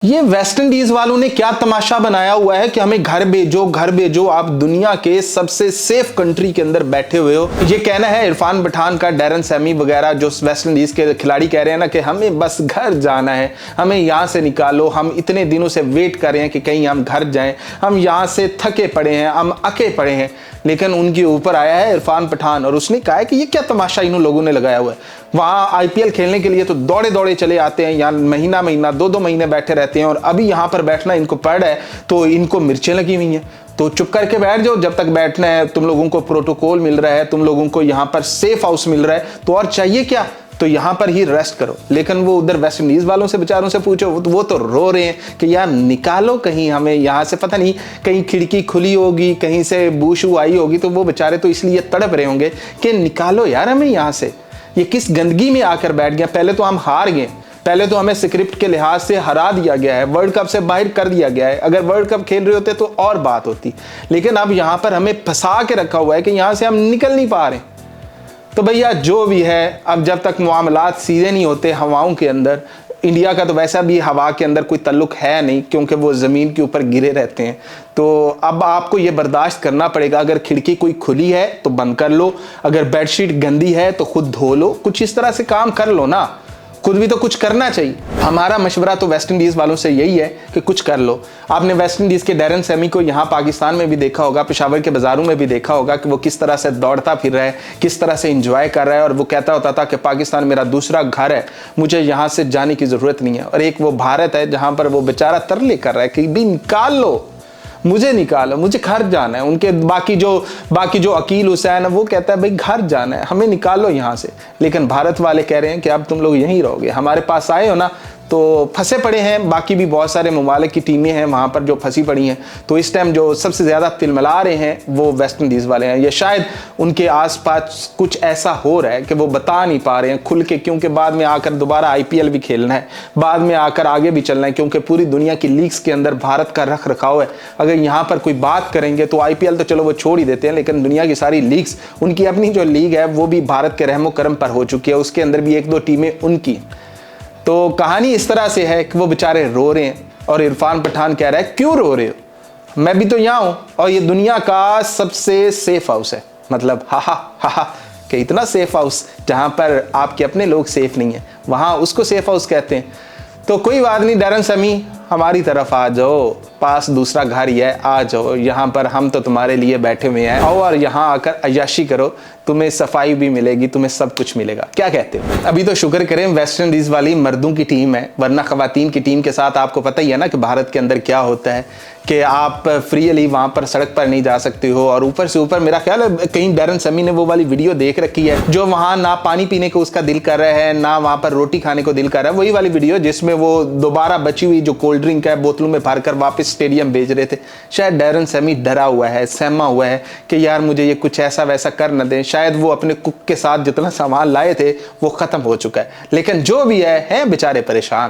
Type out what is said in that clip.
ये West Indies वालों ने क्या तमाशा बनाया हुआ है कि हमें घर भेजो, आप दुनिया के सबसे सेफ कंट्री के अंदर बैठे हुए हो। ये कहना है इरफान पठान का, डैरन सैमी वगैरह जो वेस्ट इंडीज के खिलाड़ी कह रहे हैं ना कि हमें बस घर जाना है, हमें यहाँ से निकालो, हम इतने दिनों से वेट कर रहे हैं कि कहीं हम घर जाएं, हम यहाँ से थके पड़े हैं, हम अके पड़े हैं। लेकिन उनके ऊपर आया है इरफान पठान और उसने कहा है कि ये क्या तमाशा इन लोगों ने लगाया हुआ है। वहाँ आईपीएल खेलने के लिए तो दौड़े दौड़े चले आते हैं, यहाँ महीना दो महीने बैठे रहते हैं और अभी यहाँ पर बैठना इनको पड़ रहा है तो इनको मिर्चें लगी हुई हैं। तो चुप करके बैठ जाओ, जब तक बैठना है, तुम लोगों को प्रोटोकॉल मिल रहा है, तुम लोगों को यहाँ पर सेफ हाउस मिल रहा है, तो और चाहिए क्या, तो यहां पर ही रेस्ट करो। लेकिन वो उधर वेस्ट इंडीज वालों से बेचारों से पूछो, वो तो रो रहे हैं कि यार निकालो कहीं हमें यहां से, पता नहीं कहीं खिड़की खुली होगी, कहीं से बूशू आई होगी, तो वो बेचारे तो इसलिए तड़प रहे होंगे कि निकालो यार हमें यहां से। ये किस गंदगी में आकर बैठ गया। पहले तो हम हार गए, पहले तो हमें स्क्रिप्ट के लिहाज से हरा दिया गया है, वर्ल्ड कप से बाहर कर दिया गया है। अगर वर्ल्ड कप खेल रहे होते तो और बात होती, लेकिन अब यहां पर हमें फंसा के रखा हुआ है कि यहां से हम निकल नहीं पा रहे। तो भैया जो भी है, अब जब तक मामलात सीधे नहीं होते हवाओं के अंदर, इंडिया का तो वैसा भी हवा के अंदर कोई तल्लुक है नहीं क्योंकि वो ज़मीन के ऊपर गिरे रहते हैं, तो अब आपको ये बर्दाश्त करना पड़ेगा। अगर खिड़की कोई खुली है तो बंद कर लो, अगर बेडशीट गंदी है तो खुद धो लो, कुछ इस तरह से काम कर लो ना, खुद भी तो कुछ करना चाहिए। हमारा मशवरा तो वेस्ट इंडीज वालों से यही है कि कुछ कर लो। आपने वेस्ट इंडीज के डैरन सैमी को यहाँ पाकिस्तान में भी देखा होगा, पेशावर के बाजारों में भी देखा होगा कि वो किस तरह से दौड़ता फिर रहा है, किस तरह से एंजॉय कर रहा है, और वो कहता होता था कि पाकिस्तान मेरा दूसरा घर है, मुझे यहाँ से जाने की जरूरत नहीं है। और एक वो भारत है जहाँ पर वो बेचारा तरले कर रहा है कि भी निकाल लो, मुझे निकालो, मुझे घर जाना है। उनके बाकी जो अकील हुसैन है वो कहता है भाई घर जाना है, हमें निकालो यहाँ से। लेकिन भारत वाले कह रहे हैं कि अब तुम लोग यहीं रहोगे, हमारे पास आए हो ना तो फंसे पड़े हैं। बाकी भी बहुत सारे ममालिक की टीमें हैं वहाँ पर जो फंसी पड़ी हैं, तो इस टाइम जो सबसे ज़्यादा तिलमिला रहे हैं वो वेस्ट इंडीज़ वाले हैं। या शायद उनके आसपास कुछ ऐसा हो रहा है कि वो बता नहीं पा रहे हैं खुल के, क्योंकि बाद में आकर दोबारा आईपीएल भी खेलना है, बाद में आकर आगे भी चलना है, क्योंकि पूरी दुनिया की लीग्स के अंदर भारत का रख रखाव है। अगर यहाँ पर कोई बात करेंगे तो आईपीएल तो चलो वो छोड़ ही देते हैं, लेकिन दुनिया की सारी लीग्स, उनकी अपनी जो लीग है वो भी भारत के रहमो करम पर हो चुकी है, उसके अंदर भी एक दो टीमें उनकी। तो कहानी इस तरह से है कि वो बेचारे रो रहे हैं और इरफान पठान कह रहा है क्यों रो रहे हो, मैं भी तो यहाँ हूँ और ये दुनिया का सबसे सेफ हाउस है। मतलब हा कि इतना सेफ हाउस जहाँ पर आपके अपने लोग सेफ नहीं है, वहाँ उसको सेफ हाउस कहते हैं। तो कोई बात नहीं डैरन सैमी, हमारी तरफ आ जाओ, पास दूसरा घर ही है, आ जाओ, यहाँ पर हम तो तुम्हारे लिए बैठे हुए हैं, आओ और यहाँ आकर अय्याशी करो, तुम्हें सफाई भी मिलेगी, तुम्हें सब कुछ मिलेगा। क्या कहते हो? अभी तो शुक्र करें वेस्ट इंडीज वाली मर्दों की टीम है, वरना खवातीन की टीम के साथ आपको पता ही है ना कि भारत के अंदर क्या होता है कि आप फ्रीली वहाँ पर सड़क पर नहीं जा सकते हो। और ऊपर से ऊपर मेरा ख्याल है कहीं डैरन सैमी ने वो वाली वीडियो देख रखी है जो वहाँ ना पानी पीने को उसका दिल कर रहा है, ना वहाँ पर रोटी खाने को दिल कर रहा है, वही वाली वीडियो जिसमें वो दोबारा बची हुई जो कोल्ड ड्रिंक है बोतलों में भरकर वापस स्टेडियम भेज रहे थे। शायद डैरन सैमी डरा हुआ है, सहमा हुआ है कि यार मुझे ये कुछ ऐसा वैसा कर न दें। शायद वो अपने कुक के साथ जितना सामान लाए थे वो खत्म हो चुका है। लेकिन जो भी है बेचारे परेशान।